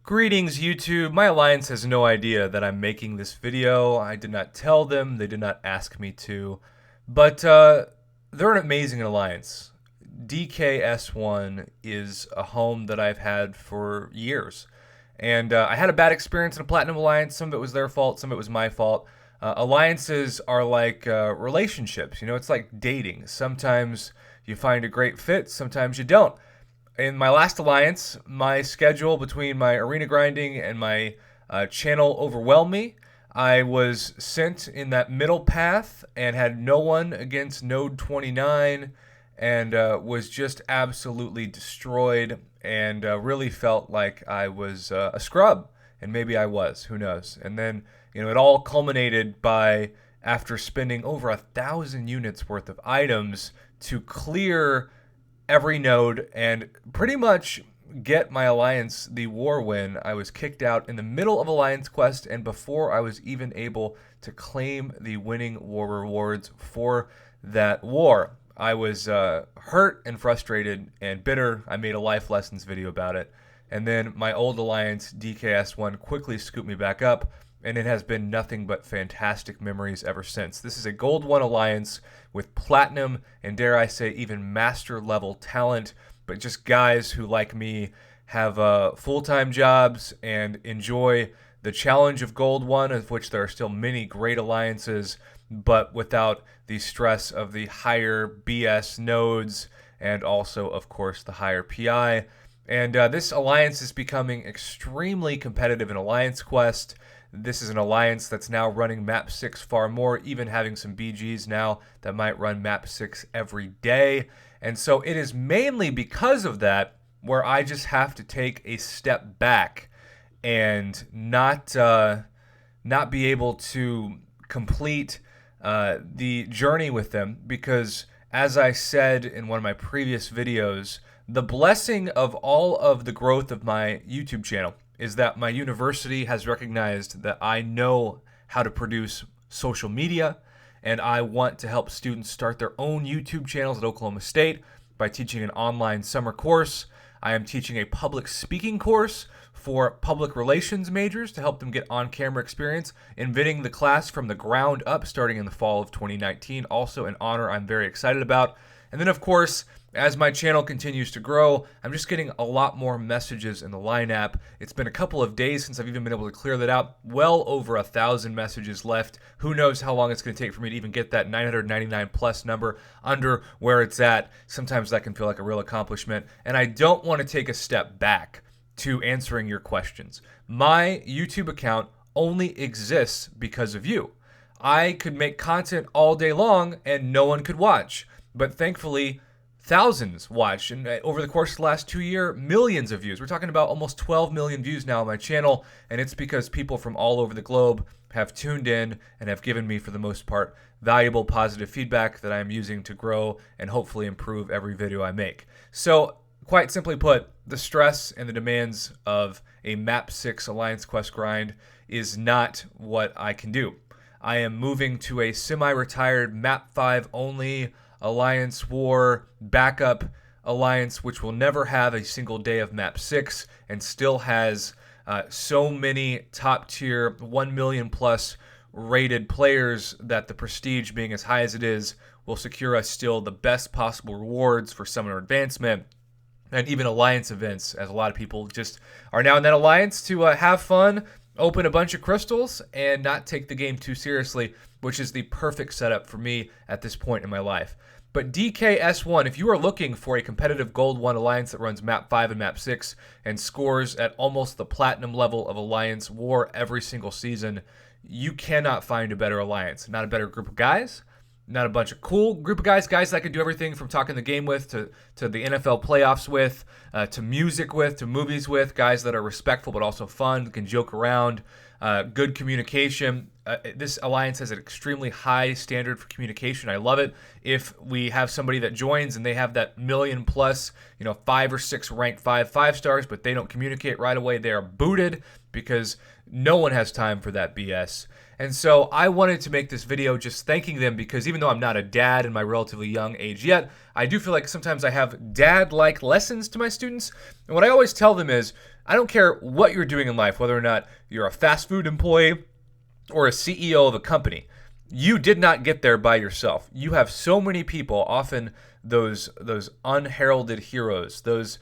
Greetings, YouTube. My alliance has no idea that I'm making this video. I did not tell them. They did not ask me to. But they're an amazing alliance. DKS1 is a home that I've had for years. And I had a bad experience in a Platinum Alliance. Some of it was their fault, some of it was my fault. Alliances are like relationships. You know, it's like dating. Sometimes you find a great fit, sometimes you don't. In my last alliance, my schedule between my arena grinding and my channel overwhelmed me. I was sent in that middle path and had no one against Node 29 and was just absolutely destroyed and really felt like I was a scrub. And maybe I was, who knows. And then, it all culminated by after spending over 1,000 units worth of items to clear every node and pretty much get my alliance the war win. I was kicked out in the middle of Alliance Quest and before I was even able to claim the winning war rewards for that war. I was hurt and frustrated and bitter. I made a life lessons video about it. And then my old alliance, DKS1, quickly scooped me back up, and it has been nothing but fantastic memories ever since. This is a Gold 1 alliance with platinum and, dare I say, even master level talent, but just guys who, like me, have full-time jobs and enjoy the challenge of Gold 1, of which there are still many great alliances, but without the stress of the higher BS nodes and also, of course, the higher PI. And this alliance is becoming extremely competitive in Alliance Quest. This is an alliance that's now running Map 6 far more, even having some BGs now that might run Map 6 every day. And so it is mainly because of that where I just have to take a step back and not be able to complete the journey with them, because as I said in one of my previous videos, the blessing of all of the growth of my YouTube channel is that my university has recognized that I know how to produce social media, and I want to help students start their own YouTube channels at Oklahoma State by teaching an online summer course. I am teaching a public speaking course for public relations majors to help them get on-camera experience, inventing the class from the ground up starting in the fall of 2019. Also an honor I'm very excited about. And then, of course, as my channel continues to grow, I'm just getting a lot more messages in the Line app. It's been a couple of days since I've even been able to clear that out. Well over 1,000 messages left. Who knows how long it's going to take for me to even get that 999 plus number under where it's at. Sometimes that can feel like a real accomplishment. And I don't want to take a step back to answering your questions. My YouTube account only exists because of you. I could make content all day long and no one could watch. But thankfully, thousands watch, and over the course of the last 2 years, millions of views. We're talking about almost 12 million views now on my channel, and it's because people from all over the globe have tuned in and have given me, for the most part, valuable positive feedback that I'm using to grow and hopefully improve every video I make. So, quite simply put, the stress and the demands of a Map 6 Alliance Quest grind is not what I can do. I am moving to a semi-retired Map 5 only Alliance War backup alliance, which will never have a single day of Map 6 and still has so many top tier 1 million plus rated players that the prestige, being as high as it is, will secure us still the best possible rewards for summoner advancement and even alliance events, as a lot of people just are now in that alliance to have fun, open a bunch of crystals, and not take the game too seriously, which is the perfect setup for me at this point in my life. But DKS1, if you are looking for a competitive Gold 1 alliance that runs Map 5 and Map 6 and scores at almost the platinum level of Alliance War every single season, you cannot find a better alliance. Not a better group of guys, not a bunch of cool group of guys that I can do everything from talking the game with to the NFL playoffs with, to music with, to movies with, guys that are respectful but also fun, can joke around, good communication. This alliance has an extremely high standard for communication. I love it. If we have somebody that joins and they have that million plus, 5 or 6 ranked 5 stars, but they don't communicate right away, they are booted because no one has time for that BS. And so I wanted to make this video just thanking them, because even though I'm not a dad in my relatively young age yet, I do feel like sometimes I have dad-like lessons to my students. And what I always tell them is, I don't care what you're doing in life, whether or not you're a fast food employee or a CEO of a company. You did not get there by yourself. You have so many people, often those unheralded heroes, those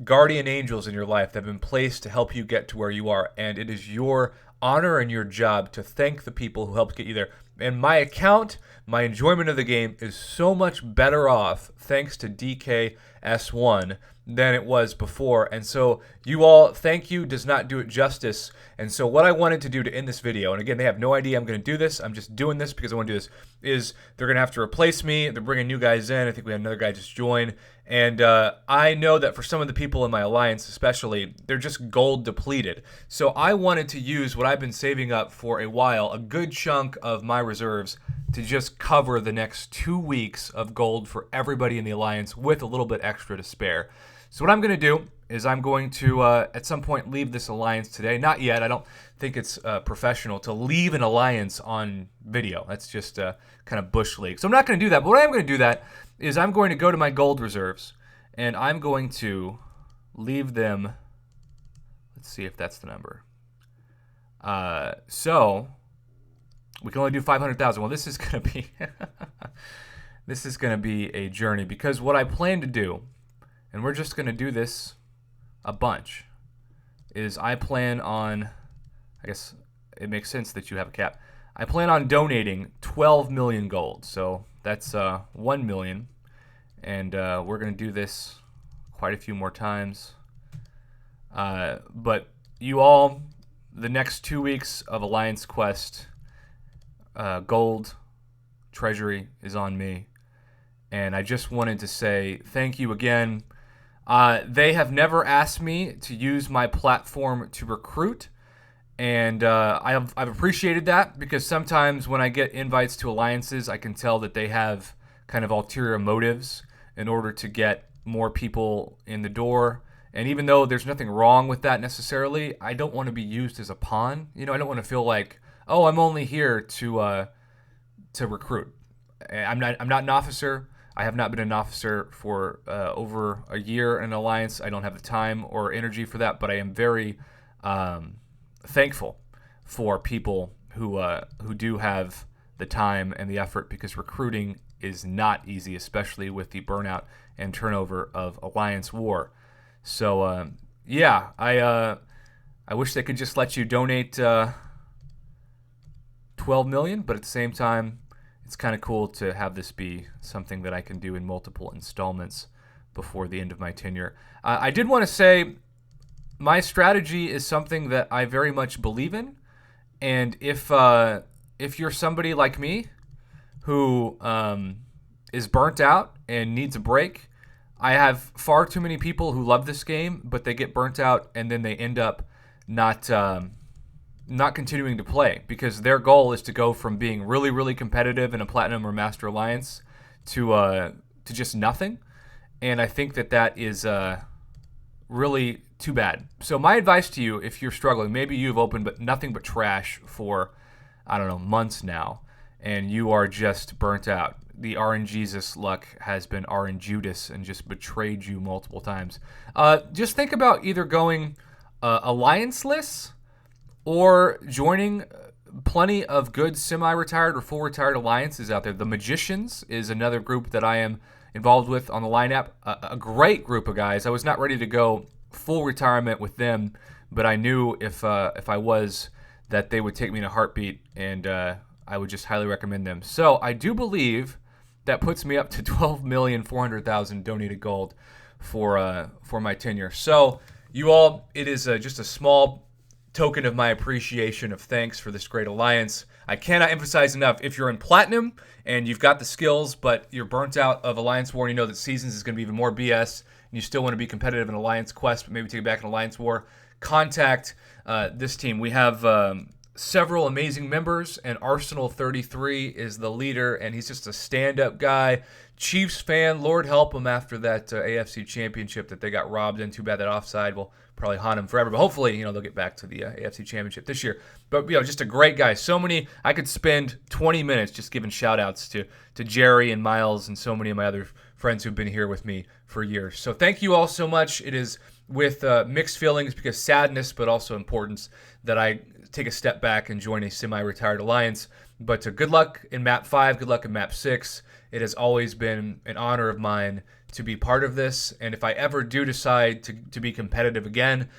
guardian angels in your life that have been placed to help you get to where you are. And it is your honor and your job to thank the people who helped get you there. And my account, my enjoyment of the game is so much better off thanks to DKS1 than it was before. And so you all, thank you does not do it justice. And so what I wanted to do to end this video, and again, they have no idea I'm going to do this. I'm just doing this because I want to do this, is they're going to have to replace me. They're bringing new guys in. I think we had another guy just join. And I know that for some of the people in my alliance especially, they're just gold depleted. So I wanted to use what I've been saving up for a while, a good chunk of my reserves, to just cover the next 2 weeks of gold for everybody in the alliance with a little bit extra to spare. So what I'm going to do is I'm going to, at some point, leave this alliance today. Not yet. I don't think it's professional to leave an alliance on video. That's just kind of bush league. So I'm not going to do that. But what I am going to do that is I'm going to go to my gold reserves, and I'm going to leave them. Let's see if that's the number. So we can only do 500,000. Well, this is going to be this is going to be a journey, because what I plan to do, and we're just going to do this a bunch, is I plan on, I guess it makes sense that you have a cap. I plan on donating 12 million gold. So that's 1 million. And we're going to do this quite a few more times. But you all, the next 2 weeks of Alliance Quest, gold treasury is on me. And I just wanted to say thank you again. They have never asked me to use my platform to recruit, and I've appreciated that, because sometimes when I get invites to alliances, I can tell that they have kind of ulterior motives in order to get more people in the door. And even though there's nothing wrong with that necessarily, I don't want to be used as a pawn. You know, I don't want to feel like, oh, I'm only here to recruit. I'm not an officer. I have not been an officer for over a year in an alliance. I don't have the time or energy for that, but I am very thankful for people who do have the time and the effort, because recruiting is not easy, especially with the burnout and turnover of Alliance War. So yeah, I wish they could just let you donate 12 million, but at the same time, it's kind of cool to have this be something that I can do in multiple installments before the end of my tenure. I did want to say my strategy is something that I very much believe in, and if you're somebody like me who is burnt out and needs a break, I have far too many people who love this game, but they get burnt out and then they end up not continuing to play, because their goal is to go from being really, really competitive in a Platinum or Master Alliance to just nothing. And I think that is really too bad. So my advice to you, if you're struggling, maybe you've opened but nothing but trash for, I don't know, months now, and you are just burnt out. The RNGesus luck has been RNJudas and just betrayed you multiple times. Just think about either going allianceless or joining plenty of good semi-retired or full-retired alliances out there. The Magicians is another group that I am involved with on the Line app. A great group of guys. I was not ready to go full retirement with them, but I knew if I was, that they would take me in a heartbeat, and I would just highly recommend them. So I do believe that puts me up to 12,400,000 donated gold for my tenure. So you all, it is just a small token of my appreciation of thanks for this great alliance. I cannot emphasize enough, if you're in Platinum and you've got the skills, but you're burnt out of Alliance War, and you know that Seasons is going to be even more BS, and you still want to be competitive in Alliance Quest, but maybe take it back in Alliance War, contact this team. We have several amazing members, and Arsenal 33 is the leader, and he's just a stand-up guy. Chiefs fan, Lord help him after that AFC Championship that they got robbed in. Too bad that offside will probably haunt him forever. But hopefully, they'll get back to the AFC Championship this year. But, just a great guy. So many, I could spend 20 minutes just giving shout-outs to Jerry and Miles and so many of my other friends who've been here with me for years. So thank you all so much. It is with mixed feelings because sadness, but also importance that I take a step back and join a semi-retired alliance. But good luck in Map 5, good luck in Map 6. It has always been an honor of mine to be part of this, and if I ever do decide to be competitive again,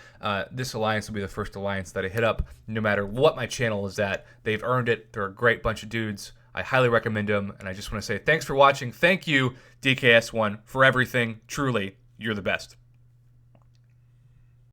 this alliance will be the first alliance that I hit up, no matter what my channel is at. They've earned it. They're a great bunch of dudes. I highly recommend them, and I just want to say thanks for watching. Thank you, DKS1, for everything. Truly, you're the best.